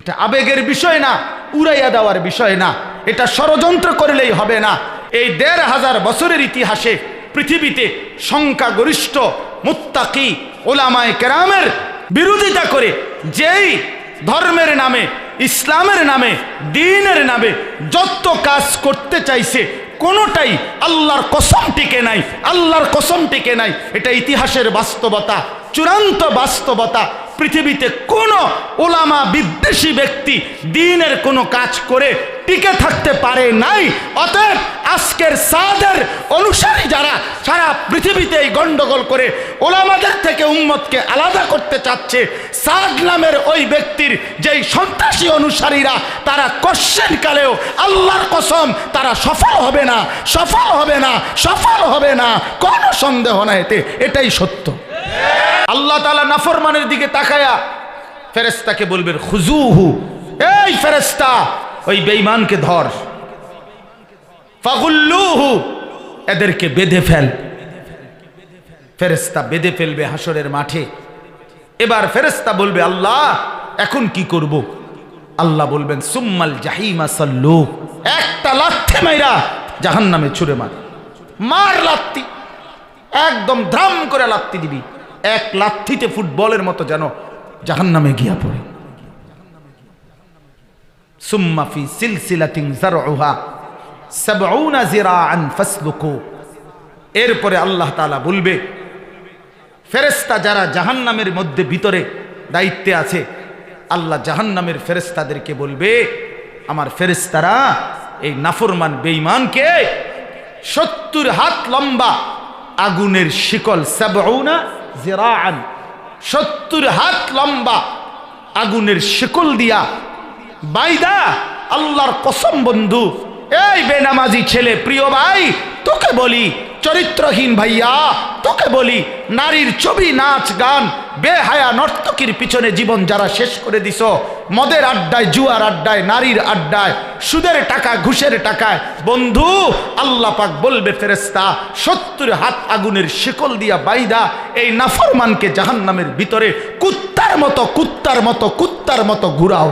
এটা আবেগের বিষয় না, উড়াইয়া দেওয়ার বিষয় না, এটা ষড়যন্ত্র করলেই হবে না। এই ১৫০০ বছরের ইতিহাসে পৃথিবীতে সংখ্যাগরিষ্ঠ মুত্তাকি ওলামায়ে কেরামের বিরোধিতা করে যেই ধর্মের নামে, ইসলামের নামে, দ্বীনের নামে যত কাজ করতে চাইছে কোনোটাই আল্লাহর কসম টিকে নাই, আল্লাহর কসম টিকে নাই। এটা ইতিহাসের বাস্তবতা, চূড়ান্ত বাস্তবতা। পৃথিবীতে কোনো ওলামা বিদ্বেষী ব্যক্তি দ্বীনের কোনো কাজ করে টিকে থাকতে পারে নাই। অতএব আজকের সাদের অনুসারী যারা সারা পৃথিবীতে এই গন্ডগোল করে ওলামাদের থেকে উম্মতকে আলাদা করতে চাচ্ছে, সাদ নামের ওই ব্যক্তির যেই সন্ত্রাসী অনুসারীরা, তারা কোশ্চেন কালেও আল্লাহর কসম তারা সফল হবে না, সফল হবে না, সফল হবে না, কোনো সন্দেহ নাই এতে, এটাই সত্য। আল্লাহ তাআলা নাফরমানের দিকে তাকায়া ফেরেশতাকে বলবেন, খুজুহু, এই ফেরেশতা ওই বেঈমানকে ধর, ফাগুল্লুহু, এদেরকে বেঁধে ফেল। ফেরেশতা বেঁধে ফেলবে হাসরের মাঠে। এবার ফেরেশতা বলবে, আল্লাহ এখন কি করব? আল্লাহ বলবেন, সুম্মাল জাহিমা সাল্লু, একটা লাথি মাইরা জাহান্নামে ছুঁড়ে মার, মার লাথি, একদম ধাম করে লাথি দিবি, এক লাথিতে ফুটবলের মতো যেন জাহান্নামে গিয়া পড়ে। সুম্মা ফি সিলসিলাতিন যারউহা ৭০ যিরাআন ফাসলুকু। এরপরে আল্লাহ তাআলা বলবে, ফেরেশতা যারা জাহান্নামের মধ্যে ভিতরে দায়িত্বে আছে, আল্লাহ জাহান্নামের ফেরেশতাদেরকে বলবে, আমার ফেরেশতারা এই নাফরমান বেঈমানকে ৭০ হাত লম্বা আগুনের শিকল, ৭০ যিরাআন, ৭০ হাত লম্বা আগুনের শিকল দিয়া বাইদা, আল্লাহর কসম বন্ধু, এই বেনামাজি ছেলে, প্রিয় ভাই, তোকে বলি, চরিত্রহীন ভাইয়া, তোকে বলি, নারীর ছবি, নাচ গান, বেহায়া নর্তকীর পিছনে জীবন যারা শেষ করে দিছ, মদের আড্ডায়, জুয়ার আড্ডায়, নারীর আড্ডায়, সুদের টাকা, ঘুষের টাকায়, বন্ধু আল্লাহ পাক বলবে, ফেরেশতা ৭০ হাত আগুনের শিকল দিয়া বাইদা এই নাফরমানকে জাহান্নামের ভিতরে কুত্তার মতো, কুত্তার মতো, কুত্তার মতো ঘুরাও।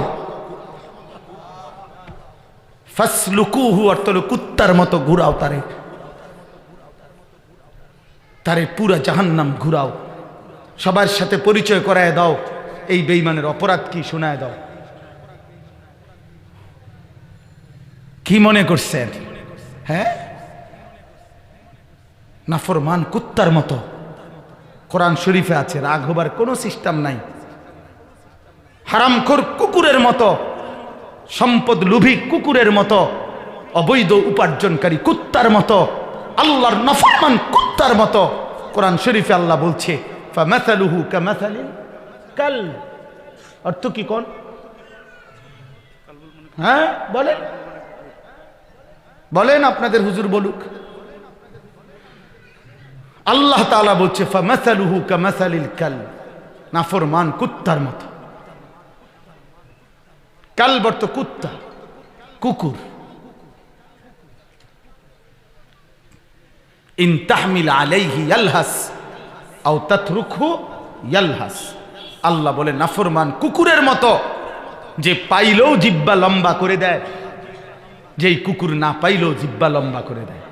ফাসলুকুহু অর্থ হলো কুত্তার মতো ঘুরাও তারে, তারে পুরা জাহান্নাম ঘুরাও। সবার সাথে পরিচয় করায় দাও, এই বেঈমানের অপরাধ কি শোনায় দাও। কি মনে করছেন? হ্যাঁ, নাফরমান কুত্তার মতো। কোরআন শরীফে আছে, রাগ হবার কোনো সিস্টেম নাই। হারামখোর কুকুরের মতো, সম্পদ লোভী কুকুরের মতো, অবৈধ উপার্জনকারী কুত্তার মতো, আল্লাহর নাফরমান কুত্তার মতো। কোরআন শরীফে আল্লাহ বলছে, ফামাসালুহু কামাসালিল কালব। অর্থ কি কোন? হ্যাঁ বলেন, বলেন, আপনাদের হুজুর বলুক। আল্লাহ তাআলা বলছে, ফামাসালুহু কামাসালিল কালব, নাফরমান কুত্তার মতো। কালব অর্থ কুত্তা, কুকুর। ইন তাহমিল আলাইহি ইয়ালহাস আও তাতরুকহু ইয়ালহাস। আল্লাহ বলে নাফরমান কুকুরের মতো, যে পাইলেও জিহ্বা লম্বা করে দেয়, যেই কুকুর না পাইলেও জিহ্বা লম্বা করে দেয়।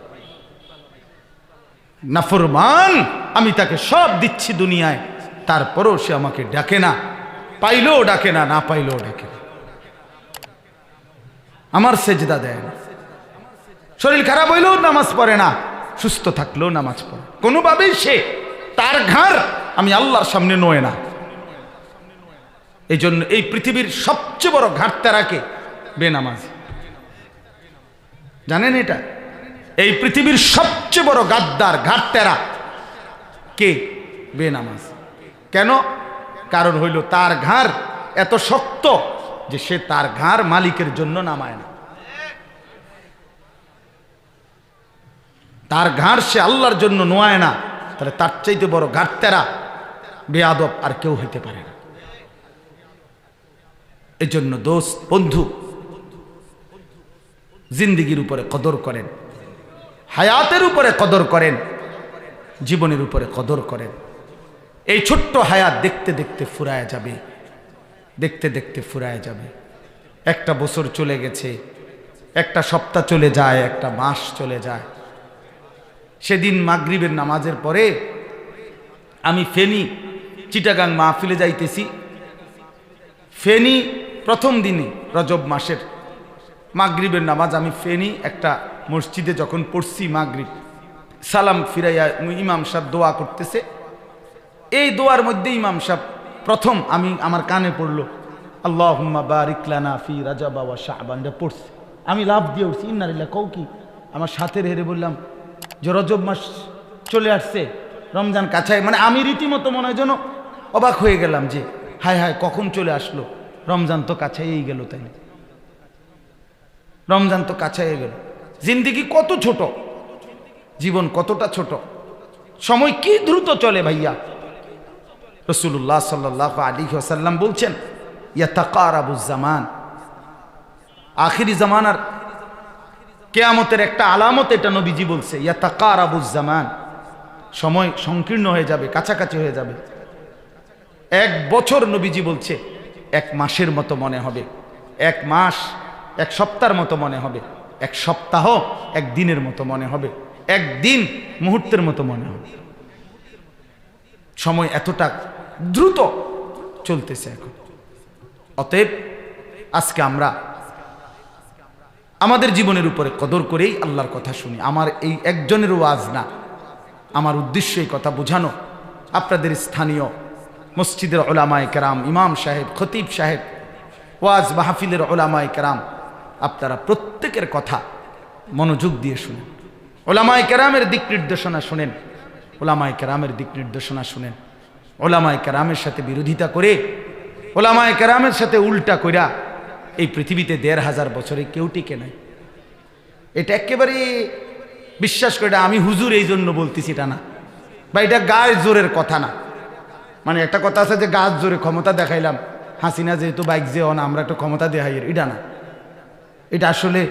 নাফরমান, আমি তাকে সব দিচ্ছি দুনিয়ায়, তারপরও সে আমাকে ডাকে না, পাইলেও ডাকে না, না পাইলেও ডাকে না, আমার সেজদা দেয় না। শরীর খারাপ হইলেও নামাজ পড়ে না, সুস্থ থাকলেও নামাজ পড়ে। কোনোভাবেই সে, তার ঘাড় আমি আল্লাহর সামনে নয় না। এই জন্য এই পৃথিবীর সবচেয়ে বড় ঘাটতেরাকে বেনামাজ, জানেন এটা? এই পৃথিবীর সবচেয়ে বড় গাদ্দার, ঘাটতেরা কে? বেনামাজ। কেন? কারণ হইল তার ঘাড় এত শক্ত যে সে তার ঘাড় মালিকের জন্য নামায় না। তার ঘাড় সে আল্লাহর জন্য নোয়ায় না, তাহলে তার চাইতে বড় ঘাটতেরা, বেয়াদব আর কেউ হইতে পারে না। এই জন্য দোস্ত, বন্ধু, জিন্দিগির উপরে কদর করেন, হায়াতের উপরে কদর করেন, জীবনের উপরে কদর করেন। এই ছোট্ট হায়াত দেখতে দেখতে ফুরায় যাবে, দেখতে দেখতে ফুরায় যাবে। একটা বছর চলে গেছে, একটা সপ্তাহ চলে যায়, একটা মাস চলে যায়। সেদিন মাগরিবের নামাজের পরে আমি ফেনী চিটাগাং মাহফিলে যাইতেছি। ফেনী প্রথম দিনে রজব মাসের মাগরিবের নামাজ আমি ফেনী একটা মসজিদে যখন পড়ছি, মাগরিব সালাম ফিরাইয়া ইমাম সাহেব দোয়া করতেছে। এই দোয়ার মধ্যে ইমাম সাহেব প্রথম আমার কানে পড়লো আল্লাহুম্মা বারিক লানা ফি রাজাব ওয়া শাবান পড়ছে। আমি লাভ দিয়ে উঠছি, ইন্নালিল্লাহ কও কি। আমার সাথে হেরে বললাম যে রজব মাস চলে আসছে, রমজান কাছায়। মানে আমি রীতিমতো মনে হয় যেন অবাক হয়ে গেলাম যে হায় হায় কখন চলে আসলো, রমজান তো কাছাইয়েই গেল। তাই রমজান তো কাছাইয়ে গেল। জিন্দিগি কত ছোট, জীবন কতটা ছোট, সময় কি দ্রুত চলে ভাইয়া। রাসূলুল্লাহ সাল্লাল্লাহু আলাইহি ওয়াসাল্লাম বলছেন ইয়াতাকারাবুজ জামান, আখিরি জামানার কিয়ামতের একটা আলামত এটা নবীজি বলছে। ইয়াতাকারাবুজ জামান, সময় সংকীর্ণ হয়ে যাবে, কাছাকাছি হয়ে যাবে। এক বছর নবীজি বলছে এক মাসের মতো মনে হবে, এক মাস এক সপ্তাহের মতো মনে হবে, এক সপ্তাহ এক দিনের মতো মনে হবে, একদিন মুহূর্তের মতো মনে হবে। সময় এতটা দ্রুত চলতেছে এখন। অতএব আজকে আমরা আমাদের জীবনের উপরে কদর করেই আল্লাহর কথা শুনি। আমার এই একজনের ওয়াজ না, আমার উদ্দেশ্য এই কথা বোঝানো আপনাদের স্থানীয় মসজিদের ওলামায়ে কেরাম, ইমাম সাহেব, খতিব সাহেব, ওয়াজ মাহফিলের ওলামায়ে কেরাম, আপনারা প্রত্যেকের কথা মনোযোগ দিয়ে শুনেন। ওলামায়ে কেরামের দিক নির্দেশনা শুনেন, ওলামায়ে কেরামের দিক নির্দেশনা শুনেন। ওলামায়ে কেরামের সাথে বিরোধিতা করে, ওলামায়ে কেরামের সাথে উল্টা কইরা এই পৃথিবীতে ১৫০০ বছরে কেউ টিকে নাই। এটা একেবারে বিশ্বাস করে, আমি হুজুর এই জন্য বলতেছি এটা না, বা এটা গায়ের জোরের কথা না। মানে একটা কথা আছে যে গাছ জোরে ক্ষমতা দেখাইলাম, হাসিনা যেহেতু বাইক যেও না আমরা একটু ক্ষমতা দেখাই, এটা না। এটা আসলে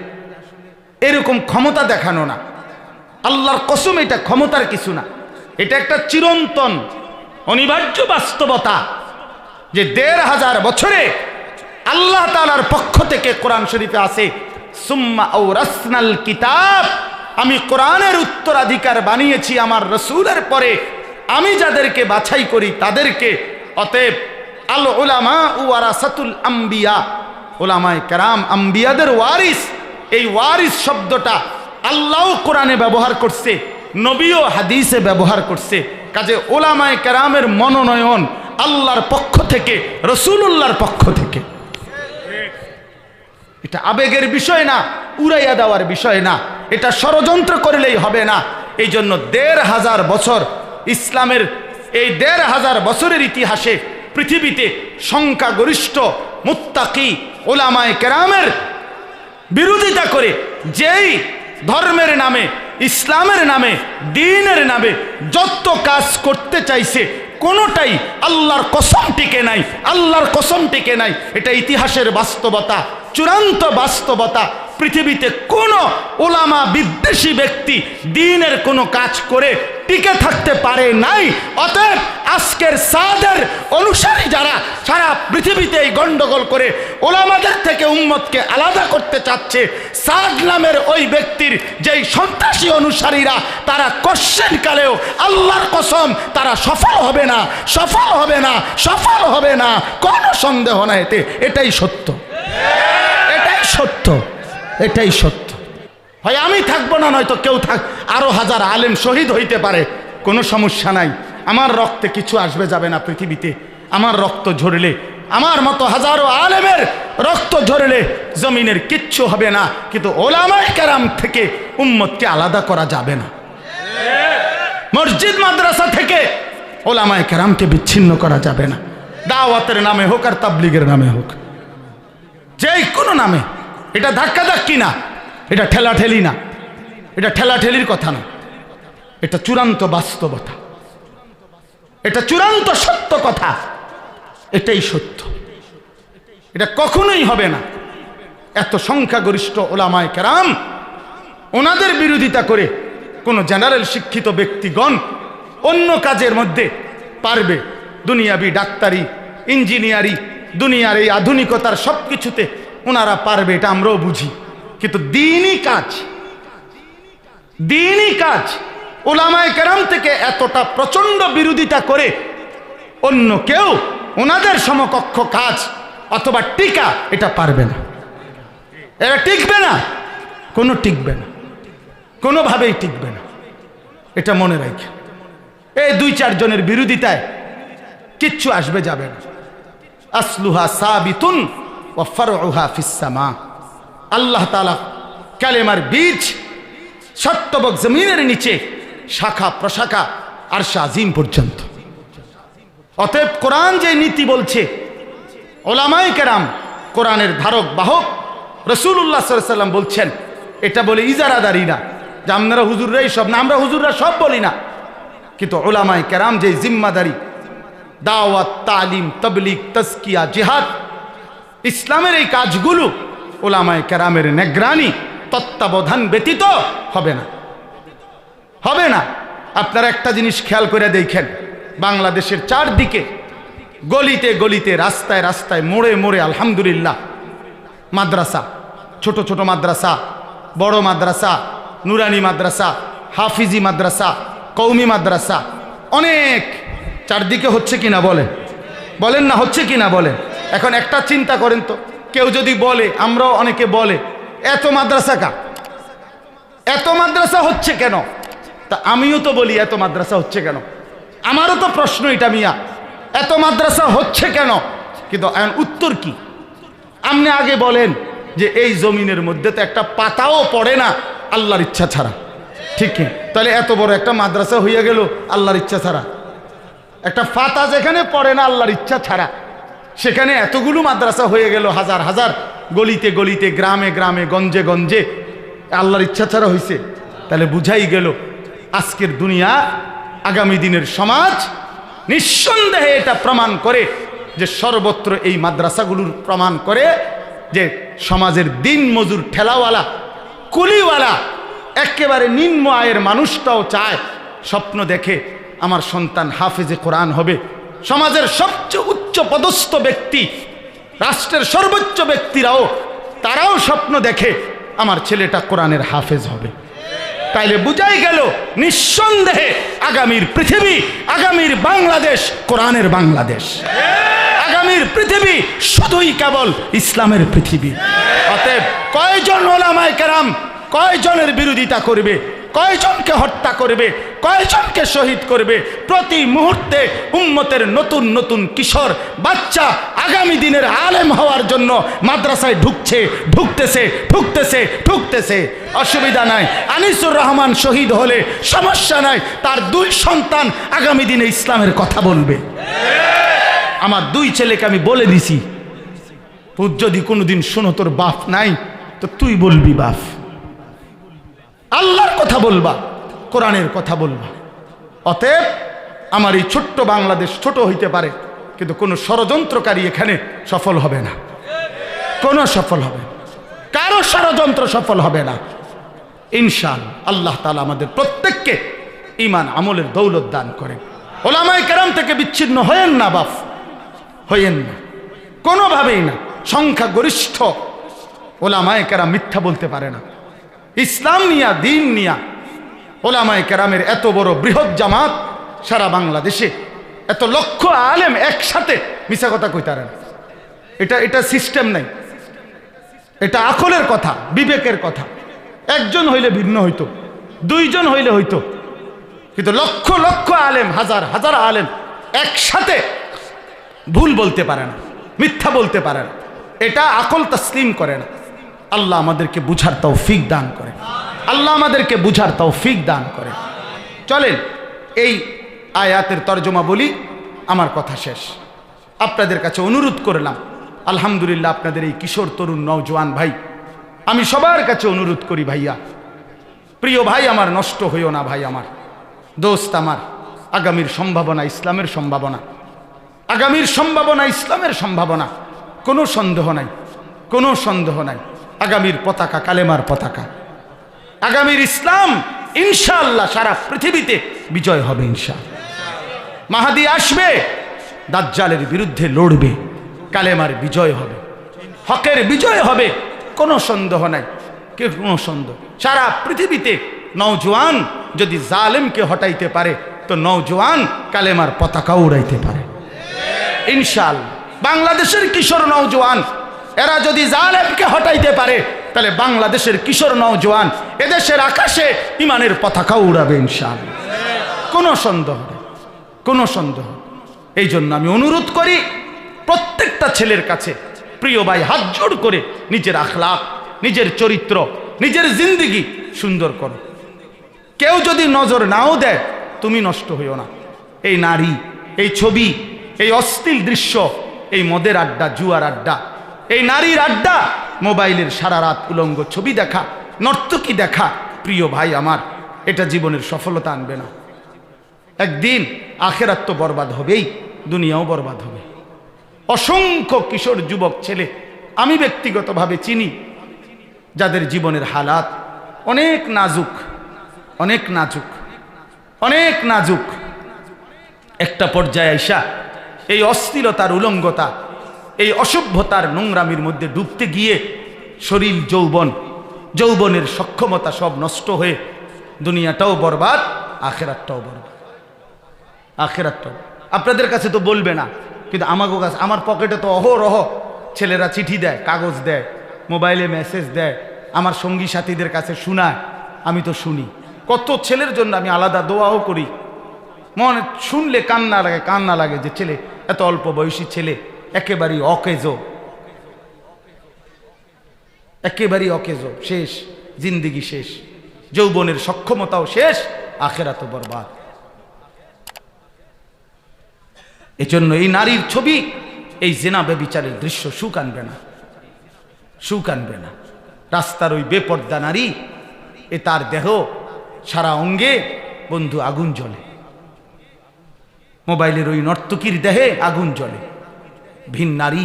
এরকম ক্ষমতা দেখানো না, আল্লাহর কসম এটা ক্ষমতার কিছু না। এটা একটা চিরন্তন অনিবার্য বাস্তবতা যে ১৫০০ বছরে আল্লাহ তাআলার পক্ষ থেকে কোরআন শরীফে আছে সুম্মা আওরাসনাল কিতাব, আমি কোরআনের উত্তরাধিকার বানিয়েছি আমার রাসূলের পরে, আমি যাদেরকে বাছাই করি তাদেরকে। অতএব আল উলামা ওয়ারাসাতুল আম্বিয়া, উলামায়ে কেরাম আম্বিয়াদের ওয়ারিস। এই ওয়ারিস শব্দটা আল্লাহ কোরআনে ব্যবহার করছে, নবীও হাদিসে ব্যবহার করছে। কাজে উলামায়ে কেরামের মনোনয়ন আল্লাহর পক্ষ থেকে, রাসূলুল্লাহর পক্ষ থেকে। এটা আবেগের বিষয় না, উড়াইয়া দেওয়ার বিষয় না, এটা ষড়যন্ত্র করলেই হবে না। এই জন্য ১৫০০ বছর ইসলামের এই ১৫০০ বছরের ইতিহাসে পৃথিবীতে সংখ্যাগরিষ্ঠ মুত্তাকি উলামায়ে কেরামের বিরোধিতা করে যেই ধর্মের নামে, ইসলামের নামে, দ্বীনের নামে যত কাজ করতে চাইছে কোনোটাই আল্লাহর কসম টিকে নাই, আল্লাহর কসম টিকে নাই। এটা ইতিহাসের বাস্তবতা, চূড়ান্ত বাস্তবতা। পৃথিবীতে কোনো ওলামা বিদ্বেষী ব্যক্তি দ্বীনের কোনো কাজ করে টিকে থাকতে পারে নাই। অতএব আজকের সাদের অনুসারী যারা সারা পৃথিবীতে এই গন্ডগোল করে ওলামাদের থেকে উম্মতকে আলাদা করতে চাচ্ছে, সাদ নামের ওই ব্যক্তির যেই সন্ত্রাসী অনুসারীরা, তারা কোশ্চেন কালেও আল্লাহর কসম তারা সফল হবে না, সফল হবে না, সফল হবে না, কোনো সন্দেহ না এতে। এটাই সত্য, এটাই সত্য, এটাই সত্য। হয় আমি থাকবো না, নয়তো কেউ থাক, আরো হাজার আলেম শহীদ হইতে পারে, কোনো সমস্যা নাই। আমার রক্তে কিছু আসবে যাবে না পৃথিবীতে। আমার রক্ত ঝরলে, আমার মতো হাজারো আলেমের রক্ত ঝরলে জমিনের কিচ্ছু হবে না, কিন্তু ওলামায়ে কেরাম থেকে উম্মতকে আলাদা করা যাবে না। মসজিদ মাদ্রাসা থেকে ওলামায়ে কেরামকে বিচ্ছিন্ন করা যাবে না। দাওয়াতের নামে হোক আর তাবলীগের নামে হোক, যেই কোনো নামে। এটা ধাক্কাধাক্কি না, এটা ঠেলাঠেলি না, এটা ঠেলাঠেলির কথা না, এটা চূড়ান্ত বাস্তবতা, এটা চূড়ান্ত সত্য কথা, এটাই সত্য। এটা কখনোই হবে না। এত সংখ্যাগরিষ্ঠ ওলামায়ে কেরাম, ওনাদের বিরোধিতা করে কোনো জেনারেল শিক্ষিত ব্যক্তিগণ অন্য কাজের মধ্যে পারবে, দুনিয়াবি ডাক্তারি, ইঞ্জিনিয়ারি, দুনিয়ার এই আধুনিকতার সব কিছুতে ওনারা পারবে, এটা আমরাও বুঝি, কিন্তু দ্বীনি কাজ উলামায়ে কেরাম থেকে এতটা প্রচন্ড বিরোধিতা করে অন্য কেউ ওনাদের সমকক্ষ কাজ অথবা টিকা এটা পারবে না, এটা টিকবে না, কোনোভাবেই টিকবে না। এটা মনে রাখে, এই 2-4 জনের বিরোধিতায় কিচ্ছু আসবে যাবে না। আসলুহা সাবিতুন ওয়া ফারউহা ফিস সামা। আল্লাহ তাআলা কালেমার বীজ সত্যবক জমিনের নিচে, শাখা প্রশাখা আরশ আজিম পর্যন্ত। অতএব কোরআন যে নীতি বলছে, উলামায়ে কেরাম কোরআনের ধারক বাহক, রাসূলুল্লাহ সাল্লাল্লাহু আলাইহি ওয়াসাল্লাম বলছেন, এটা বলে ইজারাদারি না যে আপনারা হুজুররাই সব না, আমরা হুজুররা সব বলি না, কিন্তু উলামায়ে কেরাম যে জিম্মাদারি দাওয়াত, তালিম, তাবলীগ, তাজকিয়া, জিহাদ, ইসলামের এই কাজগুলো উলামায়ে কেরামের নিগরানি তত্ত্বাবধান ব্যতীত হবে না। আপনারা একটা জিনিস খেয়াল করে দেখেন, বাংলাদেশের চারদিকে গলিতে গলিতে, রাস্তায় রাস্তায়, মোড়ে মোড়ে আলহামদুলিল্লাহ মাদ্রাসা, ছোট ছোট মাদ্রাসা, বড় মাদ্রাসা, নুরানি মাদ্রাসা, হাফিজি মাদ্রাসা, কওমি মাদ্রাসা অনেক চারদিকে হচ্ছে কিনা বলেন না, হচ্ছে কিনা বলেন। এখন একটা চিন্তা করেন তো, কেউ যদি বলে, আমরাও অনেকে বলে, এত মাদ্রাসা হচ্ছে কেন? তা আমিও তো বলি এত মাদ্রাসা হচ্ছে কেন, আমারও তো প্রশ্ন এটা, মিয়া এত মাদ্রাসা হচ্ছে কেন? কিন্তু উত্তর কি? আপনি আগে বলেন যে এই জমিনের মধ্যে তো একটা পাতাও পড়ে না আল্লাহর ইচ্ছা ছাড়া, ঠিক কি? তাহলে এত বড় একটা মাদ্রাসা হইয়া গেল আল্লাহর ইচ্ছা ছাড়া। একটা পাতা যেখানে পড়ে না আল্লাহর ইচ্ছা ছাড়া, সেখানে এতগুলো মাদ্রাসা হয়ে গেল, হাজার হাজার, গলিতে গলিতে, গ্রামে গ্রামে, গঞ্জে গঞ্জে, আল্লাহর ইচ্ছা ছাড়া হইছে। তাহলে বুঝাই গেল আজকের দুনিয়া, আগামী দিনের সমাজ নিঃসন্দেহে এটা প্রমাণ করে যে সর্বত্র এই মাদ্রাসাগুলোর প্রমাণ করে যে সমাজের দিন মজুর, ঠেলাওয়ালা, কুলিওয়ালা, একেবারে নিম্ন আয়ের মানুষটাও চায়, স্বপ্ন দেখে আমার সন্তান হাফেজে কোরআন হবে। সমাজের সবচেয়ে উচ্চ পদস্থ ব্যক্তি, রাষ্ট্রের সর্বোচ্চ ব্যক্তিরাও, তারাও স্বপ্ন দেখে আমার ছেলেটা কোরআনের হাফেজ হবে। তাইলে বুঝাই গেল নিঃসন্দেহে আগামীর পৃথিবী, আগামীর বাংলাদেশ কোরআনের বাংলাদেশ, আগামীর পৃথিবী শুধুই কেবল ইসলামের পৃথিবী। অতএব কয়জন উলামায়ে কেরাম কয়জনের বিরোধিতা করবে, কয়জনকে হত্যা করবে, কয়জনকে শহীদ করবে? প্রতি মুহূর্তে উম্মতের নতুন নতুন কিশোর বাচ্চা আগামী দিনের আলেম হওয়ার জন্য মাদ্রাসায় ঢুকতেছে। অসুবিধা নাই, আনিসুর রহমান শহীদ হলে সমস্যা নাই, তার 2 সন্তান আগামী দিনে ইসলামের কথা বলবে। আমার 2 ছেলেকে আমি বলে দিছি, যদি কোনোদিন শোনো তোর বাপ নাই তো তুই বলবি বাপ, আল্লাহর কথা বলবা, কোরআনের কথা বলবা। অতএব আমার এই ছোট্ট বাংলাদেশ ছোট হইতে পারে, কিন্তু কোনো ষড়যন্ত্রকারী এখানে সফল হবে না, কারো ষড়যন্ত্র সফল হবে না ইনশাআল্লাহ। আল্লাহ তাআলা আমাদের প্রত্যেককে ঈমান আমলের দৌলত দান করেন। উলামায়ে কেরাম থেকে বিচ্ছিন্ন হয়েন না বাপ, হয়েন না, কোনোভাবেই না। সংখ্যাগরিষ্ঠ উলামায়ে কেরাম মিথ্যা বলতে পারে না। ইসলাম নিয়া, দিন নিয়া উলামায়ে কেরামের এত বড় বৃহৎ জামাত সারা বাংলাদেশে, এত লক্ষ আলেম একসাথে মিছা কথা কইতারেন, এটা সিস্টেম নাই, এটা আকলের কথা, বিবেকের কথা। একজন হইলে ভিন্ন হইতো, 2 জন হইলে হইতো, কিন্তু লক্ষ লক্ষ আলেম, হাজার হাজার আলেম একসাথে ভুল বলতে পারে না, মিথ্যা বলতে পারে না, এটা আকল তসলিম করে না। আল্লাহ আমাদেরকে বুঝার তৌফিক দান করে, আল্লাহ আমাদেরকে বুঝার তৌফিক দান করে। চলেন এই আয়াতের তর্জমা বলি, আমার কথা শেষ। আপনাদের কাছে অনুরোধ করলাম, আলহামদুলিল্লাহ আপনাদের এই কিশোর তরুণ নওজোয়ান ভাই, আমি সবার কাছে অনুরোধ করি, ভাইয়া, প্রিয় ভাই আমার, নষ্ট হইও না ভাই আমার, দোস্ত আমার। আগামীর সম্ভাবনা ইসলামের সম্ভাবনা, আগামীর সম্ভাবনা ইসলামের সম্ভাবনা, কোনো সন্দেহ নাই। আগামীর পতাকা কালেমার পতাকা, আগামীর ইসলাম ইনশাআল্লাহ সারা পৃথিবীতে বিজয় হবে ইনশাআল্লাহ। মাহাদি আসবে, দাজ্জালের বিরুদ্ধে লড়বে, কালেমার বিজয় হবে। হকের বিজয় হবে, কোনো সন্দেহ নাই, কোনো সন্দেহ। সারা পৃথিবীতে নওজোয়ান যদি জালেমকে হটাইতে পারে তো নওজোয়ান কালেমার পতাকা উড়াইতে পারে ইনশাআল্লাহ। বাংলাদেশের কিশোর নওজোয়ান এরা যদি জালেমকে হটাইতে পারে তাহলে বাংলাদেশের কিশোর নওজোয়ান এদেশের আকাশে ইমানের পতাকা উড়াবে ইনশাআল্লাহ, কোনো সন্দেহ নেই, কোনো সন্দেহ। এই জন্য আমি অনুরোধ করি প্রত্যেকটা ছেলের কাছে, প্রিয় ভাই, হাত জোড় করে নিজের আখলাক, নিজের চরিত্র, নিজের জিন্দেগি সুন্দর করো। কেউ যদি নজর নাও দেয় তুমি নষ্ট হইও না। এই নারী, এই ছবি, এই অশ্লীল দৃশ্য, এই মদের আড্ডা, জুয়ার আড্ডা, এই নারীর আড্ডা, মোবাইলের সারা রাত উলঙ্গ ছবি দেখা, নর্তকী দেখা, প্রিয় ভাই আমার, এটা জীবনের সফলতা আনবে না। একদিন আখেরাত তো বরবাদ হবেই, দুনিয়াও বরবাদ হবে। অসংখ্য কিশোর যুবক ছেলে আমি ব্যক্তিগতভাবে চিনি যাদের জীবনের হালাত অনেক নাজুক, অনেক নাজুক, অনেক নাজুক। একটা পর্যায়ে আইসা এই অশ্লীলতার, উলঙ্গতা, এই অসভ্যতার নোংরামির মধ্যে ডুবতে গিয়ে শরীর, যৌবনের সক্ষমতা সব নষ্ট হয়ে দুনিয়াটাও বরবাদ, আখেরাতটাও বরবাদ, আখেরাতটাও। আপনাদের কাছে তো বলবে না, কিন্তু আমাকে কাছে, আমার পকেটে তো অহরহ ছেলেরা চিঠি দেয়, কাগজ দেয়, মোবাইলে মেসেজ দেয়, আমার সঙ্গী সাথীদের কাছে শোনায়, আমি তো শুনি। কত ছেলের জন্য আমি আলাদা দোয়াও করি। মনে শুনলে কান্না লাগে যে ছেলে, এত অল্প বয়সী ছেলে, একেবারেই অকেজো, একেবারেই অকেজো, শেষ, জিন্দিগি শেষ, যৌবনের সক্ষমতাও শেষ, আখেরাতও বরবাদ। এজন্য এই নারীর ছবি, এই জেনা ব্যভিচারের দৃশ্য সুখ আনবে না, সুখ আনবে না। রাস্তার ওই বেপর্দা নারী, এ তার দেহ, সারা অঙ্গে বন্ধু আগুন জ্বলে। মোবাইলের ওই নর্তকীর দেহে আগুন জ্বলে, ভিন নারী,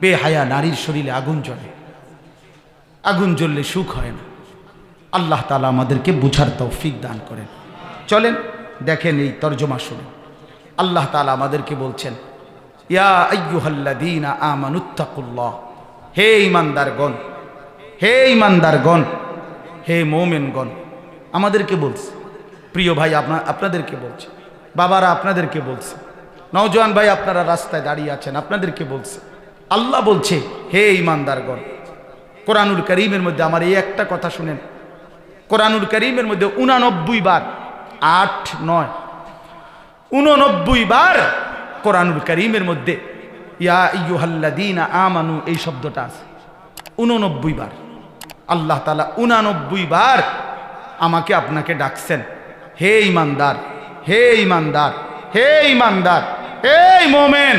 বেহায়া নারীর শরীরে আগুন জ্বলে। আগুন জ্বললে সুখ হয় না। আল্লাহ তাআলা আমাদেরকে বুঝার তৌফিক দান করেন। চলেন দেখেন এই তর্জমা শুনুন। আল্লাহ তাআলা আমাদেরকে বলছেন, ইয়া আইয়ুহাল্লাযীনা আমানুত্তাকুল্লাহ, হে ঈমানদারগণ, হে ঈমানদারগণ, হে মুমিনগণ। আমাদেরকে বলছে, প্রিয় ভাই, আপনাদেরকে বলছে, বাবারা আপনাদেরকে বলছে, নওজোয়ান ভাই আপনারা রাস্তায় দাঁড়িয়ে আছেন, আপনাদেরকে বলছে। আল্লাহ বলছে, হে ঈমানদারগণ। কোরআনুল কারীমের মধ্যে আমার এই একটা কথা শুনেন, কোরআনুল কারীমের মধ্যে 89 বার, 8, 9, 89 বার কোরআনুল কারীমের মধ্যে ইয়া আইয়ুহাল্লাযীনা আমানু এই শব্দটা আছে। 89 বার আল্লাহ তাআলা 89 বার আমাকে আপনাকে ডাকছেন, হে ঈমানদার, হে ঈমানদার, হে ঈমানদার, হে মুমিন,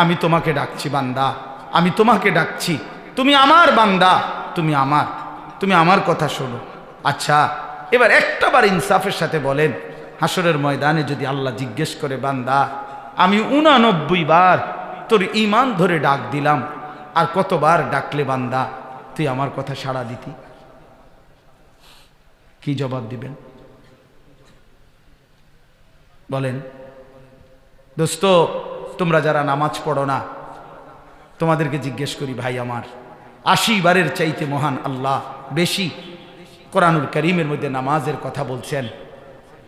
আমি তোমাকে ডাকছি বান্দা, আমি তোমাকে ডাকছি, তুমি আমার বান্দা, তুমি আমার কথা শোনো। আচ্ছা, এবার একটাবার ইনসাফের সাথে বলেন, হাসরের ময়দানে যদি আল্লাহ জিজ্ঞেস করে, বান্দা আমি 89 বার তোর ঈমান ধরে ডাক দিলাম, আর কতবার ডাকলে বান্দা তুই আমার কথা সাড়া দিতি? কি জবাব দিবেন বলেন? দোস্ত, তোমরা যারা নামাজ পড়ো না, তোমাদেরকে জিজ্ঞেস করি, ভাই আমার, 80 বারের চাইতে মহান আল্লাহ বেশি কোরআনুল কারীমের মধ্যে নামাজের কথা বলছেন।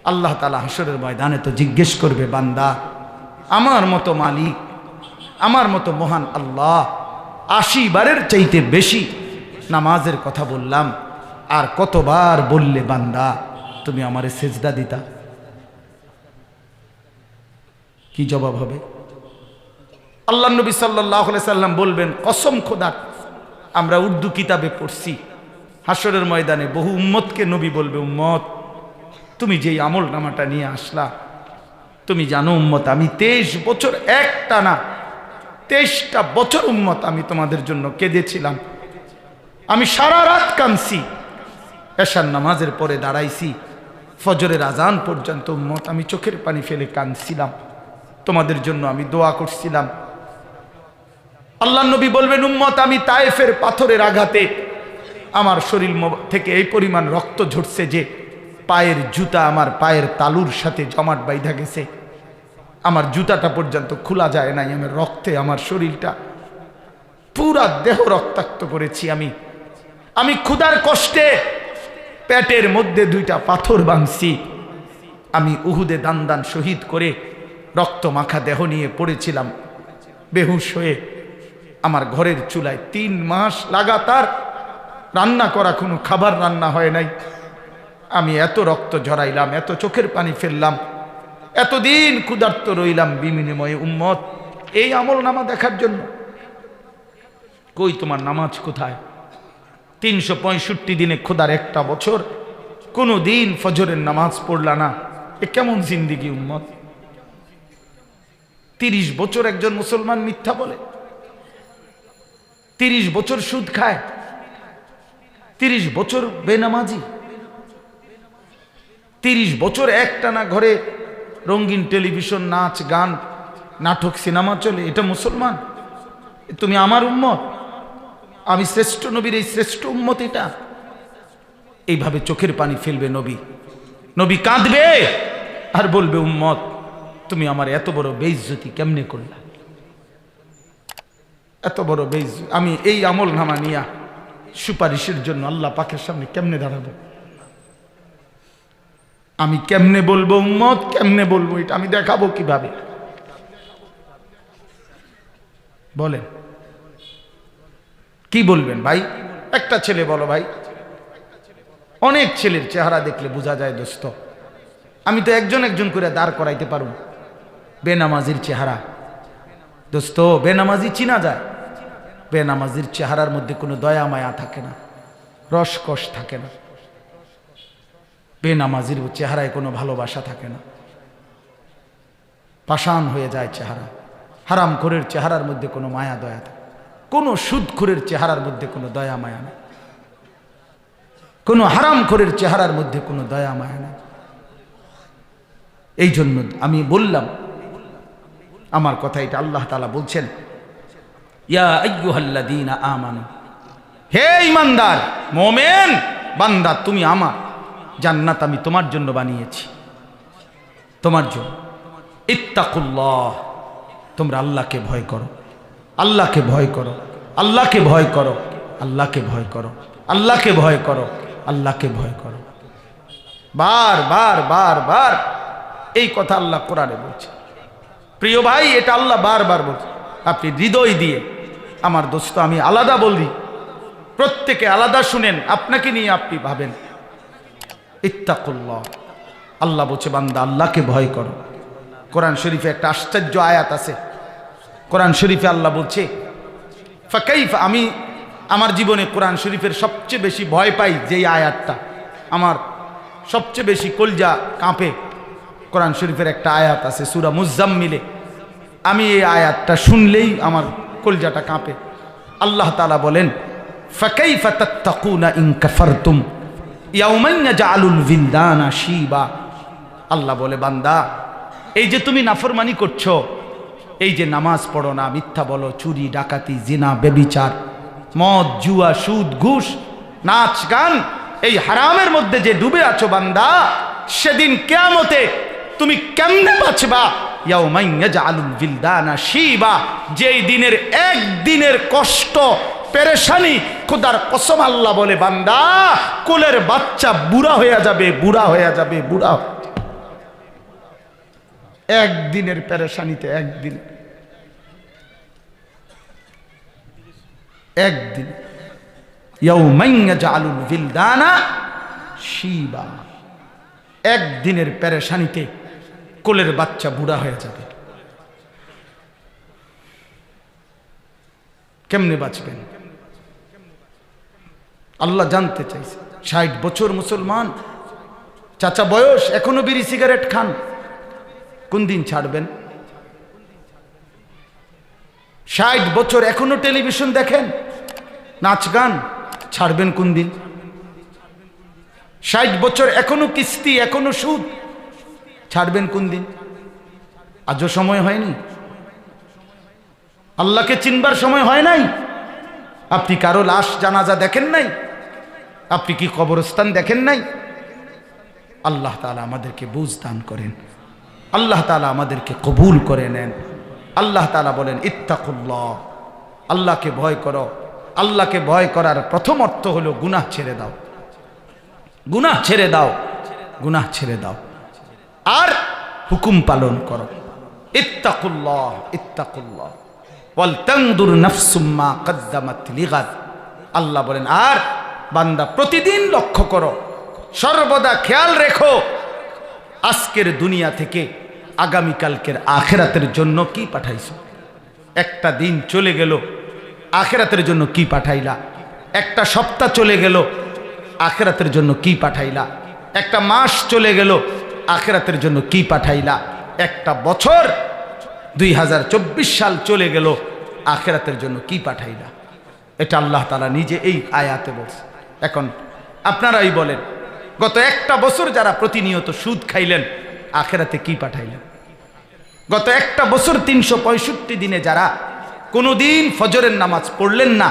আল্লাহ তাআলা হাসরের ময়দানে তো জিজ্ঞেস করবে, বান্দা আমার মতো মালিক, আমার মতো মহান আল্লাহ 80 বারের চাইতে বেশি নামাজের কথা বললাম, আর কতবার বললে বান্দা তুমি আমারে সেজদা দিতা? কি জবাব হবে? আল্লাহ নবী সাল্লাল্লাহু আলাইহি সাল্লাম বলবেন, কসম খোদার, আমরা উর্দু কিতাবে পড়ছি, হাসরের ময়দানে বহু উম্মতকে নবী বলবে, উম্মত তুমি যেই আমল নামাটা নিয়ে আসলা, তুমি জানো উম্মত, আমি 23 বছর একটানা 23টা বছর উম্মত আমি তোমাদের জন্য কেঁদেছিলাম, আমি সারা রাত কাঁদছি, এশার নামাজের পরে দাঁড়াইছি, ফজরের আজান পর্যন্ত উম্মত আমি চোখের পানি ফেলে কাঁদছিলাম, তোমাদের জন্য আমি দোয়া করছিলাম। আল্লাহ নবী বলবেন, উম্মত আমি তায়েফের পাথরের আঘাতে আমার শরীর থেকে এই পরিমাণ রক্ত ঝরছে যে পায়ের জুতা আমার পায়ের তালুর সাথে জমাট বাইধা গেছে, আমার জুতাটা পর্যন্ত খোলা যায় নাই, আমার রক্তে আমার শরীরটা পুরা দেহ রক্তাক্ত করেছি আমি ক্ষুধার কষ্টে পেটের মধ্যে 2টা পাথর বাঁধছি। আমি উহুদে দান শহীদ করে রক্ত মাখা দেহ নিয়ে পড়েছিলাম বেহুশ হয়ে। আমার ঘরের চুলায় 3 মাস লাগাতার রান্না করা কোনো খাবার রান্না হয় নাই। আমি এত রক্ত ঝরাইলাম, এত চোখের পানি ফেললাম, এতদিন ক্ষুধার্ত রইলাম বিনিময়ে উম্মত এই আমল নামা দেখার জন্য। কই তোমার নামাজ কোথায়? 365 দিনে খোদার একটা বছর কোনো দিন ফজরের নামাজ পড়লা না, এ কেমন জিন্দিগি উম্মত? 30 বছর একজন মুসলমান মিথ্যা বলে, 30 বছর সুদ খায়, 30 বছর বেনামাজি, 30 বছর একটানা ঘরে রঙিন টেলিভিশন, নাচ গান, নাটক, সিনেমা চলে, এটা মুসলমান? তুমি আমার উম্মত, আমি শ্রেষ্ঠ নবীর এই শ্রেষ্ঠ উম্মত এটা? এইভাবে চোখের পানি ফেলবে নবী কাঁদবে আর বলবে উম্মত তুমি আমার এত বড় বেইজ্জতি কেমনে করলা, এত বড় বেইজ্জতি। আমি এই আমল নামা নিয়া সুপারিশের জন্য আল্লাহ পাকের সামনে কেমনে দাঁড়াবো? আমি কেমনে বলবো উম্মত, কেমনে বলবো এটা আমি দেখাবো কিভাবে? বলেন কি বলবেন ভাই? একটা ছেলে বলো ভাই, অনেক ছেলের চেহারা দেখলে বোঝা যায় দোস্ত। আমি তো একজন একজন করে দাঁড় করাইতে পারবো বেনামাজির চেহারা। দোস্ত বেনামাজি চিনা যায়, বেনামাজির চেহারার মধ্যে কোনো দয়া মায়া থাকে না, রসকস থাকে না, বেনামাজির চেহারায় কোনো ভালোবাসা থাকে না, পাষাণ হয়ে যায় চেহারা। হারামখোরের চেহারার মধ্যে কোনো মায়া দয়া থাকে, কোনো সুদখোরের চেহারার মধ্যে কোনো দয়া মায়া নেই, কোনো হারামখোরের চেহারার মধ্যে কোনো দয়া মায়া নেই। এই জন্য আমি বললাম আমার কথা এটা। আল্লাহ তাআলা বলছেন ইয়া আইয়ুহাল্লাযীনা আমানু, হে ঈমানদার মুমিন বান্দা, তুমি আমার জান্নাত আমি তোমার জন্য বানিয়েছি, তোমার জন্য। ইত্তাকুল্লাহ, তোমরা আল্লাহকে ভয় করো, আল্লাহকে ভয় করো, আল্লাহকে ভয় করো, আল্লাহকে ভয় করো, আল্লাহকে ভয় করো, আল্লাহকে ভয় করো। বার বার বার বার এই কথা আল্লাহ কোরআনে বলছে। প্রিয় ভাই, এটা আল্লাহ বারবার বলছে। আপনি হৃদয় দিয়ে, আমার দোস্ত আমি আলাদা বলি, প্রত্যেকে আলাদা শুনেন, আপনাকে নিয়ে আপনি ভাবেন। ইত্তাকুল্লাহ, আল্লাহ বলছে বান্দা আল্লাহকে ভয় করো। কোরআন শরীফে একটা আশ্চর্য আয়াত আছে। কোরআন শরীফে আল্লাহ বলছে ফাকাইফা, আমি আমার জীবনে কোরআন শরীফের সবচেয়ে বেশি ভয় পাই যেই আয়াতটা, আমার সবচেয়ে বেশি কলজা কাঁপে। কোরআন শরীফের একটা আয়াত আছে সূরা মুজাম্মিলে, আমি এই আয়াতটা শুনলেই আমার কলজাটা কাঁপে। আল্লাহ তাআলা বলেন ফাকাইফা তাত্তাকুনা ইন কাফারতুম ইয়াউমান ইয়াজআলুল বিলদানা শিবা। আল্লাহ বলে বান্দা এই যে তুমি নাফরমানি করছো, এই যে নামাজ পড়ো না, মিথ্যা বলো, চুরি ডাকাতি জিনা ব্যভিচার মদ জুয়া সুদ ঘুষ নাচ গান, এই হারামের মধ্যে যে ডুবে আছো বান্দা, সেদিন কিয়ামতে তুমি কেমনে বাঁচবা? ইয়াউমান ইয়াজআলুল বিলদানা শিবা, যেই দিনের একদিনের কষ্ট পেরেশানি, খোদার কসম আল্লাহ বলে বান্দা কোলের বাচ্চা বুড়া হয়ে যাবে, বুড়া হয়ে যাবে, বুড়া। একদিনের পেরেশানিতে, একদিন, একদিন। ইয়াউমান ইয়াজআলুল বিলদানা শিবা, একদিনের পেরেশানিতে কোলের বাচ্চা বুড়া হয়ে যাবে। কেমনে বাঁচবেন? আল্লাহ জানতে চাইছে। 60 বছর মুসলমান, চাচা বয়স, এখনো বিড়ি সিগারেট খান, কোন দিন ছাড়বেন? 60 বছর এখনো টেলিভিশন দেখেন, নাচ গান, ছাড়বেন কোন দিন? 60 বছর এখনো কিস্তি, এখনো সুদ, ছাড়বেন কোন দিন? আজও সময় হয়নি? আল্লাহকে চিনবার সময় হয় নাই? আপনি কারো লাশ জানাজা দেখেন নাই? আপনি কি কবরস্থান দেখেন নাই? আল্লাহ তাআলা আমাদেরকে বুঝ দান করেন, আল্লাহ তাআলা আমাদেরকে কবুল করে নেন। আল্লাহ তাআলা বলেন ইত্তাকুল্লাহ, আল্লাহকে ভয় করো। আল্লাহকে ভয় করার প্রথম অর্থ হলো গুনাহ ছেড়ে দাও, গুনাহ ছেড়ে দাও, গুনাহ ছেড়ে দাও, আর হুকুম পালন করো। ইত্তাকুল্লাহ ইত্তাকুল্লাহ ওয়াল তানদুর নাফসুম মা কদ্দামাত লিগাদ। আল্লাহ বলেন, আর বান্দা প্রতিদিন লক্ষ্য করো, সর্বদা খেয়াল রেখো, আজকের দুনিয়া থেকে আগামীকালকের আখিরাতের জন্য কি পাঠাইছো। একটা দিন চলে গেল, আখিরাতের জন্য কি পাঠাইলা। একটা সপ্তাহ চলে গেল, আখিরাতের জন্য কি পাঠাইলা। একটা মাস চলে গেল, আখিরাতের জন্য কি পাঠাইলা। একটা বছর 2024 সাল চলে গেল, আখিরাতের জন্য কি পাঠাইলা। এটা আল্লাহ তাআলা নিজে এই আয়াতে বলছে। এখন আপনারাই বলেন, গত একটা বছর যারা প্রতিনিয়ত সুদ খাইলেন, আখিরাতে কি পাঠাইলেন। গত একটা বছর 365 দিনে যারা কোনোদিন ফজরের নামাজ পড়লেন না,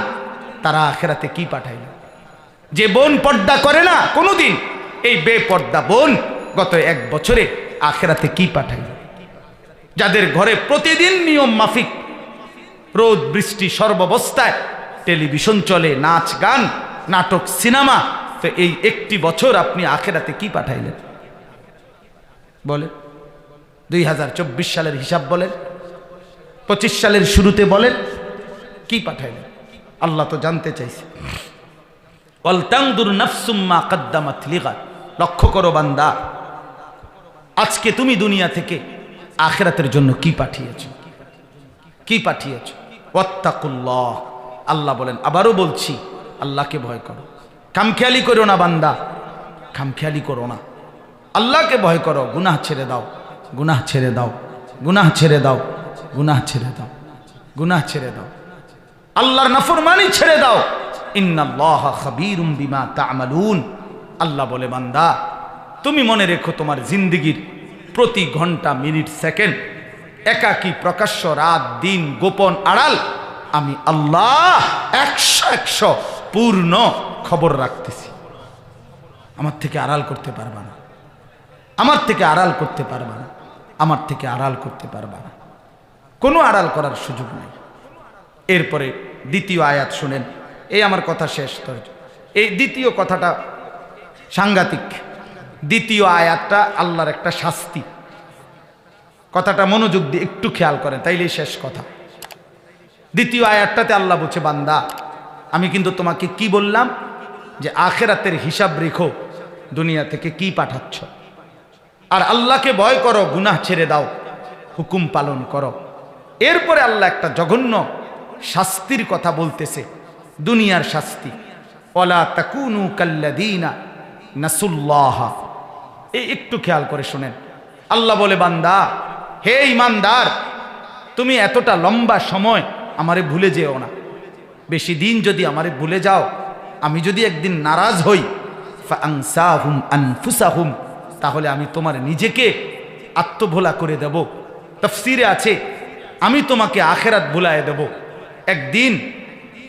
তারা আখিরাতে কি পাঠাইলেন। যে বোন পর্দা করে না কোনোদিন, এই বেপর্দা বোন গত এক বছরে আখিরাতে কি পাঠাইল। যাদের ঘরে প্রতিদিন নিয়ম মাফিক রোদ বৃষ্টি সর্বাবস্থায় টেলিভিশন চলে, নাচ গান নাটক সিনেমা, তো এই একটি বছর আপনি আখিরাতে কি পাঠাইলেন বলেন। 2024 সালের হিসাব বলেন, 25 সালের শুরুতে বলেন, কি পাঠাইলেন। আল্লাহ তো জানতে চাইছে। ওয়াল তানদুর নাফসুম মা কদ্দামাত লিগাদ। লক্ষ্য করো বান্দা, আজকে তুমি দুনিয়া থেকে আখিরাতের জন্য কি পাঠিয়েছো, কি পাঠিয়েছো। ওয়াত্তাকুল্লাহ। আল্লাহ বলেন, আবারও বলছি, আল্লাহকে ভয় করো। খামখেয়ালি করো না বান্দা, খামখেয়ালি করো না, আল্লাহকে ভয় করো। গুনাহ ছেড়ে দাও, গুনাহ ছেড়ে দাও, গুনাহ ছেড়ে দাও, গুনাহ ছেড়ে দাও, গুনাহ ছেড়ে দাও, আল্লাহর নাফরমানি ছেড়ে দাও। ইন্নাল্লাহা খাবীরুম বিমা তা'মালুন। আল্লাহ বলে, বান্দা তুমি মনে রেখো, তোমার জিন্দেগির প্রতি ঘন্টা মিনিট সেকেন্ড, একাকী প্রকাশ্য, রাত দিন গোপন আড়াল, আমি আল্লাহ 100 পূর্ণ খবর রাখতেছি। আমার থেকে আড়াল করতে পারবা না, আমার থেকে আড়াল করতে পারবা না, আমার থেকে আড়াল করতে পারবা না, কোনো আড়াল করার সুযোগ নেই। এরপরে দ্বিতীয় আয়াত শুনেন, এই আমার কথা শেষ। এই দ্বিতীয় কথাটা সাংঘাতিক। দ্বিতীয় আয়াতটা আল্লাহর একটা শাস্তি। কথাটা মনোযোগ দিয়ে একটু খেয়াল করেন, তাইলেই শেষ কথা। দ্বিতীয় আয়াতটাতে আল্লাহ বলছে, বান্দা আমি কিন্তু তোমাকে কি বললাম, যে আখিরাতের হিসাব রেখো, দুনিয়া থেকে কি পাঠাচ্ছ, আর আল্লাহকে ভয় করো, গুনাহ ছেড়ে দাও, হুকুম পালন করো। এরপরে আল্লাহ একটা জঘন্য শাস্তির কথা বলতেছে, দুনিয়ার শাস্তি। ওয়ালা তাকুনু কাল্লাযীনা নাসুল্লাহ। এই একটু খেয়াল করে শুনেন। আল্লাহ বলে, বান্দা হে ঈমানদার, তুমি এতটা লম্বা সময় আমারে ভুলে যেও না। বেশি দিন যদি আমারে ভুলে যাও, আমি যদি একদিন নারাজ হই, ফাআনসাহুম আনফুসাহুম, তাহলে আমি তোমার নিজেকে আত্মভোলা করে দেব। তাফসীরে আছে, আমি তোমাকে আখিরাত ভুলায় দেব। একদিন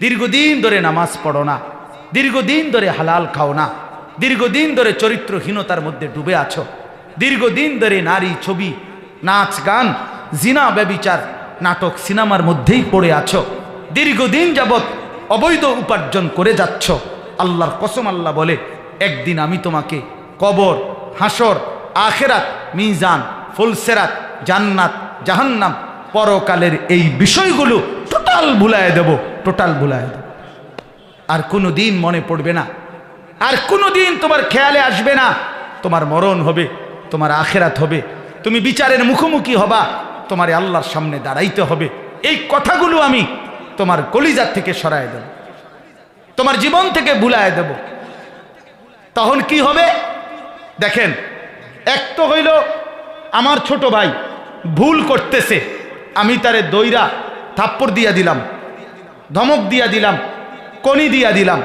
দীর্ঘদিন ধরে নামাজ পড়ো না, দীর্ঘদিন ধরে হালাল খাও না, দীর্ঘদিন ধরে চরিত্রহীনতার মধ্যে ডুবে আছো, দীর্ঘদিন ধরে নারী ছবি, নাচ গান, জিনা ব্যভিচার, নাটক সিনেমার মধ্যেই পড়ে আছো, দীর্ঘদিন যাবৎ অবৈধ উপার্জন করে যাচ্ছ। আল্লাহর কসম, আল্লাহ বলে, একদিন আমি তোমাকে কবর, হাসর, আখিরাত, মিজান, ফুলসেরাত, জান্নাত, জাহান্নাম, পরকালের এই বিষয়গুলো টোটাল ভুলায় দেব, টোটাল ভুলায় দেব। আর কোনো দিন মনে পড়বে না, আর কোনো দিন তোমার খেয়ালে আসবে না। তোমার মরণ হবে, তোমার আখিরাত হবে, তুমি বিচারের মুখোমুখি হবা, তোমার আল্লাহর সামনে দাঁড়াইতে হবে। এই কথাগুলো আমি তোমার কলিজার থেকে সরায় দেব, তোমার জীবন থেকে ভুলায় দেব। তখন কি হবে দেখেন, এক তো হইল আমার ছোট ভাই ভুল করতেছে, আমি তারে দইরা থাপ্পড় দিয়া দিলাম, ধমক দিয়া দিলাম, কনি দিয়া দিলাম,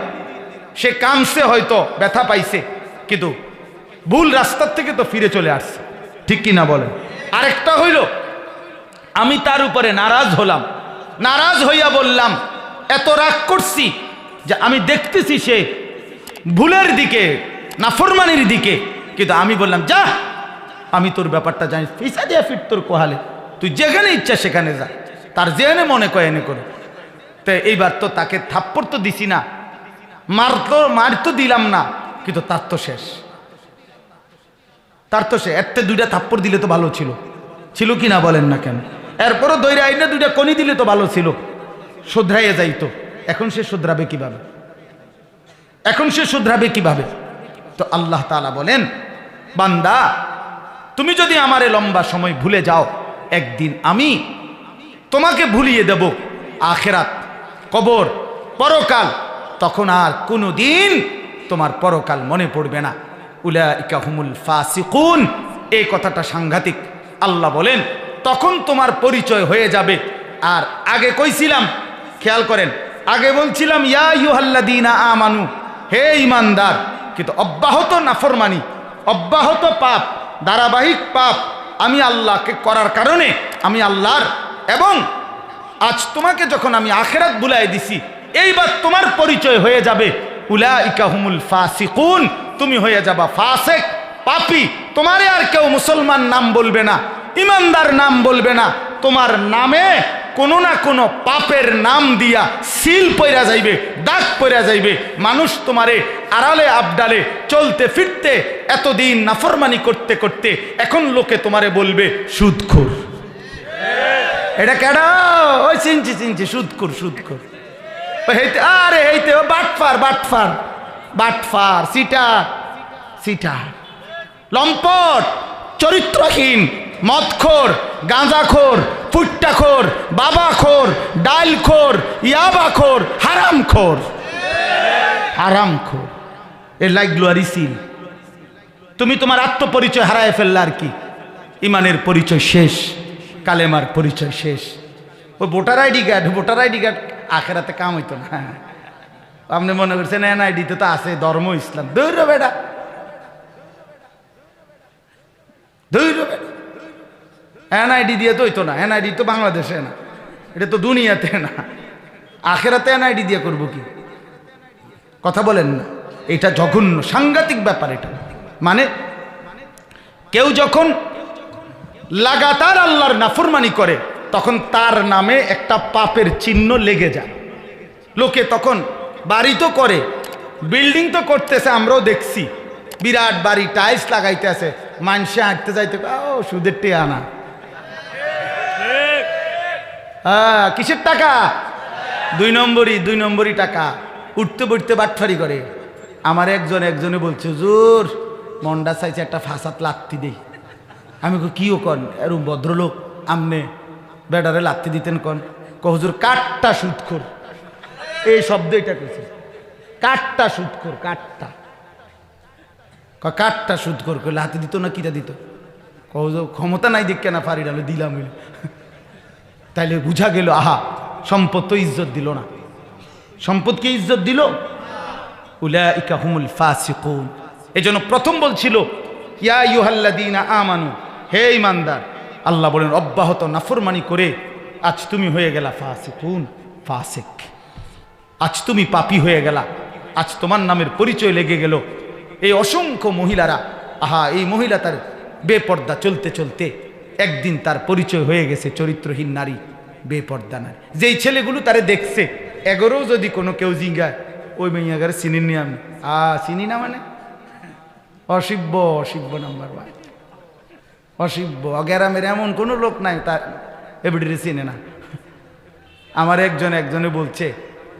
সে কামছে, হয়তো ব্যথা পাইছে, কিন্তু ভুল রাস্তার থেকে তো ফিরে চলে আসছে, ঠিক কি না বলেন। আরেকটা হইল আমি তার উপরে নারাজ হলাম, নারাজ হইয়া বললাম, এত রাগ করছি যে আমি দেখতেছি সে ভুলের দিকে, নাফরমানির দিকে, কিন্তু আমি বললাম, যা, আমি তোর ব্যাপারটা জানি, ফিসা দিয়া ফিট তোর কোহালে, তুই যেখানে ইচ্ছা সেখানে যা, তার যেখানে মনে কয় এনে করে। তো তো এইবার তো তাকে থাপ্পড় তো দিছি না, মার তো দিলাম না, কিন্তু তার তো শেষ, তার তো সে এতে দুইটা থাপ্পড় দিলে তো ভালো ছিল কি না বলেন না কেন? এরপরও দৈরা আইনে দুইটা কনি দিলে তো ভালো ছিল, শুধরাইয়া যাইতো। এখন সে শুধরাবে কিভাবে? তো আল্লাহ তাআলা বলেন, বান্দা তুমি যদি আমারে লম্বা সময় ভুলে যাও, একদিন আমি তোমাকে ভুলিয়ে দেব আখিরাত, কবর, পরকাল। তখন আর কোনোদিন তোমার পরকাল মনে পড়বে না। উলাইকা হুমুল ফাসিকুন, এই কথাটা সাংঘাতিক। আল্লাহ বলেন তখন তোমার পরিচয় হয়ে যাবে। আর আগে কইছিলাম, খেয়াল করেন, আগে বলছিলাম ইয়া আইয়ুহাল্লাযীনা আমানু, হে ঈমানদার, কিন্তু অব্যাহত নাফরমানি, অব্যাহত পাপ, ধারাবাহিক পাপ আমি আল্লাহকে করার কারণে আমি আল্লাহর, এবং আজ তোমাকে যখন আমি আখিরাত ভুলাই দিছি, এইবার তোমার পরিচয় হয়ে যাবে উলাইকা হুমুল ফাসিকুন, তুমি হয়ে যাবা ফাসিক, পাপী। তোমারে আর কেউ মুসলমান নাম বলবে না, ইমানদার নাম বলবে না, তোমার নামে কোনো না কোনো পাপের নাম দিয়া সিল পইরা যাইবে, দাগ পইরা যাইবে। মানুষ তোমারে আড়ালে আবডালে চলতে ফিরতে এতদিন নাফরমানি করতে করতে এখন লোকে তোমারে বলবে সুদখোর। এটা কেডা? ওই চিনছি সুদখোর। আরে এইতে বাটফার সিটার লম্পট, চরিত্রহীন, মদখোর, গাঁজাখোর, ফুট্টাখোর, বাবাখোর, ডালখোর, ইয়াবাখোর, হারামখোর। এর লাগলো আর ইসিল। তুমি তোমার আত্মপরিচয় হারায় ফেললে আর কি? ইমানের পরিচয় শেষ, কালেমার পরিচয় শেষ। ওই ভোটার আইডি কার্ড আখেরাতে কাম হইতো না। আপনি মনে করছেন এনআইডিতে তো আছে ধর্ম ইসলাম, দৌড় বেটা। এনআইডি দিয়ে তো হইতো না, এনআইডি তো বাংলাদেশে না, এটা তো দুনিয়াতে না, আখেরাতে এনআইডি দিয়ে করবো কি? কথা বলেন না, এটা জঘন্য সাংঘাতিক ব্যাপার। এটা মানে কেউ যখন লাগাতার আল্লাহর নাফরমানি করে, তখন তার নামে একটা পাপের চিহ্ন লেগে যায়। লোকে তখন বাড়ি তো করে, বিল্ডিং তো করতেছে, আমরাও দেখছি, বিরাট বাড়ি, টাইলস লাগাইতে আছে, মানুষে হাঁটতে যাইতে ও সুদের টেয়া না, হ্যাঁ কিসের টাকা? 2 নম্বরই টাকা। উঠতে বইতে বাটফারি করে। আমার একজনে বলছে হুজুর মন্ডা চাইছে একটা ফাঁসাত লাত্তি দেই। আমি কিও কন, এরম ভদ্রলোক আমনে বেডারে লাত্তি দিতেন কন? হুজুর কাঠটা সুদখোর, এই শব্দ এটা কইছে, কাঠটা সুদখোর, কাঠটা সুদখোর করলে হাতে দিত না, কিটা দিত? ক্ষমতা নাই দেখ কেনা ফারি ডালো দিলাম। তাইলে বুঝা গেল, আহা সম্পদ তো ইজ্জত দিল না, সম্পদকে ইজ্জত দিল। উলাইকা হুমুল ফাসিকুন। এজন্য প্রথম বলছিল ইয়া আইয়ুহাল্লাযীনা আমানু, হে ঈমানদার। আল্লাহ বলেন অব্যাহত নাফরমানি করে আজ তুমি হয়ে গেলা ফাসিক, আজ তুমি পাপী হয়ে গেলা, আজ তোমার নামের পরিচয় লেগে গেল। এই অসংখ্য মহিলারা, আহা এই মহিলা তার বেপর্দা চলতে চলতে একদিন তার পরিচয় হয়ে গেছে চরিত্রহীন নারী, বেপর্দা নারী। যেই ছেলেগুলো তারে দেখছে, এগোরেও যদি কোনো কেউ জিঙ্গায় ওই মেয়াগারে চিনি নি আমি, চিনি না মানে অসিব্য নাম্বার 1, অসিব্য। গ্রামের এমন কোনো লোক নাই তার এবিডিরে চিনে না। আমার একজনে বলছে,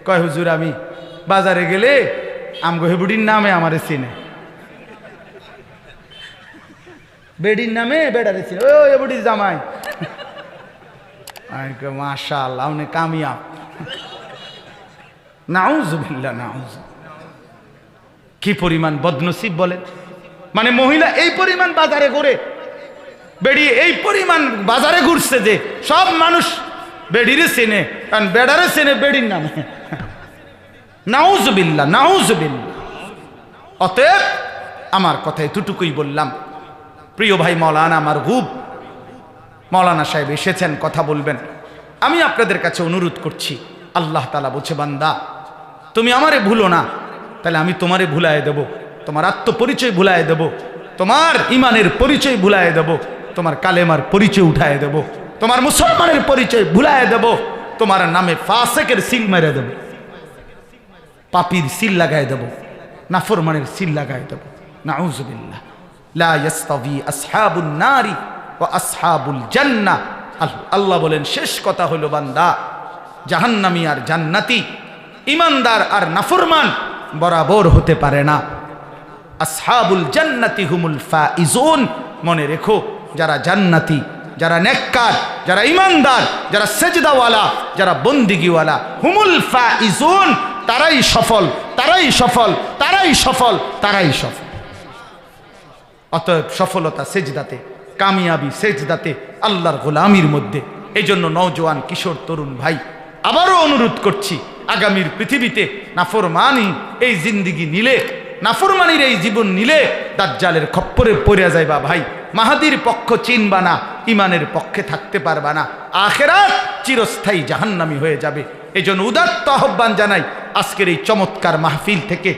কয় হুজুর আমি বাজারে গেলে আমগো হেবুডির নামে আমারে চিনে, বেডির নামে বেডারে চিনে, ও হেবুডির জামাই। মাশাআল্লাহ আপনি কামিয়াব। নাউযুবিল্লাহ, কি পরিমাণ বদনসিব বলেন। মানে মহিলা এই পরিমাণ বাজারে ঘুরে, বেড়ি এই পরিমাণ বাজারে ঘুরছে যে সব মানুষ বেডিরে চেনে, কারণ বেডারে চেনে বেডির নামে। নাউযুবিল্লাহ। অতএব আমার কথা এতটুকুই বললাম। প্রিয় ভাই মাওলানা মারগুব মাওলানা সাহেব এসেছেন, কথা বলবেন। আমি আপনাদের কাছে অনুরোধ করছি, আল্লাহ তাআলা বলছে বান্দা তুমি আমারে ভুলো না, তাহলে আমি তোমারে ভুলায় দেব, তোমার আত্মপরিচয় ভুলায় দেব, তোমার ইমানের পরিচয় ভুলায় দেব, তোমার কালেমার পরিচয় উঠায় দেব, তোমার মুসলমানের পরিচয় ভুলায় দেব, তোমার নামে ফাসেকের সিল মেরে দেব, পাপীর সিল লাগাই দেব, নাফরমানের সিল লাগাই দেব। নাউযুবিল্লাহ। লা ইয়াস্তাবি আসহাবুন নারি ওয়া আসহাবুল জান্নাহ। আল্লাহ বলেন শেষ কথা হলো বান্দা, জাহান্নামী আর জান্নাতি, ইমানদার আর নাফরমান বরাবর হতে পারে না। আসহাবুল জান্নাতি হুমুল ফাইজুন। মনে রেখো, যারা জান্নাতি, যারা নেককার, যারা ইমানদার, যারা সেজদাওয়ালা, যারা বন্দিগিওয়ালা, হুমুল ফাইজুন, তারাই সফল, তারাই সফল, তারাই সফল, তারাই সফল। অতএব সফলতা সেজদাতে, কামিয়াবি সেজদাতে, আল্লাহর গোলামির মধ্যে। এই জন্য নওজোয়ান কিশোর তরুণ ভাই, আবারও অনুরোধ করছি, আগামীর পৃথিবীতে নাফরমানি এই জিন্দিগি নিলে, নাফরমানির এই জীবন নিলে দাজ্জালের খপ্পরে পড়ে যাইবা ভাই। মাহাদির পক্ষ চিনবা না, ইমানের পক্ষে থাকতে পারবা না, আখেরাত চিরস্থায়ী জাহান্নামী হয়ে যাবে। এই জন্য উদাত্ত আহ্বান জানাই আজকের এই চমৎকার মাহফিল থেকে।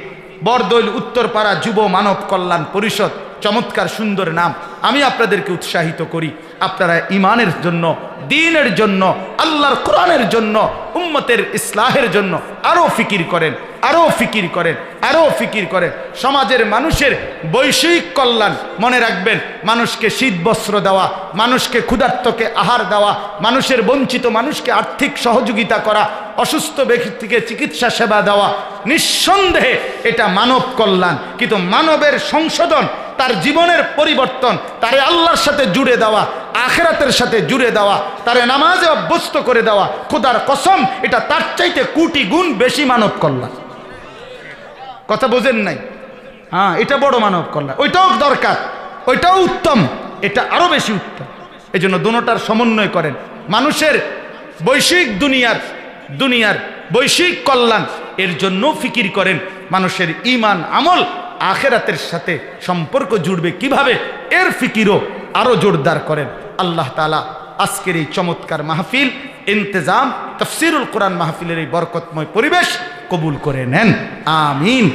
বরদৈল উত্তরপাড়া যুব মানব কল্যাণ পরিষদ, চমৎকার সুন্দর নাম। আমি আপনাদেরকে উৎসাহিত করি, আপনারা ইমানের জন্য, দ্বীনের জন্য, আল্লাহর কোরআনের জন্য, উম্মতের ইসলাহের জন্য আরও ফিকির করেন, আরও ফিকির করেন, আরও ফিকির করেন। সমাজের মানুষের বৈষয়িক কল্যাণ মনে রাখবেন। মানুষকে শীত বস্ত্র দেওয়া, মানুষকে ক্ষুধার্তকে আহার দেওয়া, মানুষের বঞ্চিত মানুষকে আর্থিক সহযোগিতা করা, অসুস্থ ব্যক্তিকে চিকিৎসা সেবা দেওয়া, নিঃসন্দেহে এটা মানব কল্যাণ। কিন্তু মানবের সংশোধন, তার জীবনের পরিবর্তন, তারে আল্লাহর সাথে জুড়ে দেওয়া, আখিরাতের সাথে জুড়ে দেওয়া, তারে নামাজে অভ্যস্ত করে দেওয়া, খোদার কসম এটা তার চাইতে কোটি গুণ বেশি মানব কল্যাণ। কথা বোঝেন নাই? হ্যাঁ, এটা বড় মানব কল্যাণ। ওইটাও দরকার, ওইটাও উত্তম, এটা আরো বেশি উত্তম। এই জন্য দুটোটার সমন্বয় করেন। মানুষের বৈশ্বিক দুনিয়ার বৈশ্বিক কল্যাণ এর জন্য ফিকির করেন। মানুষের ঈমান আমল আখিরাতের সাথে সম্পর্ক জুড়বে কিভাবে, এর ফিকিরও আরো জোরদার করেন। আল্লাহ তাআলা আজকের এই চমৎকার মাহফিল, ইন্তেজাম, তাফসীরুল কোরআন মাহফিলের এই বরকতময় পরিবেশ কবুল করে নেন। আমিন।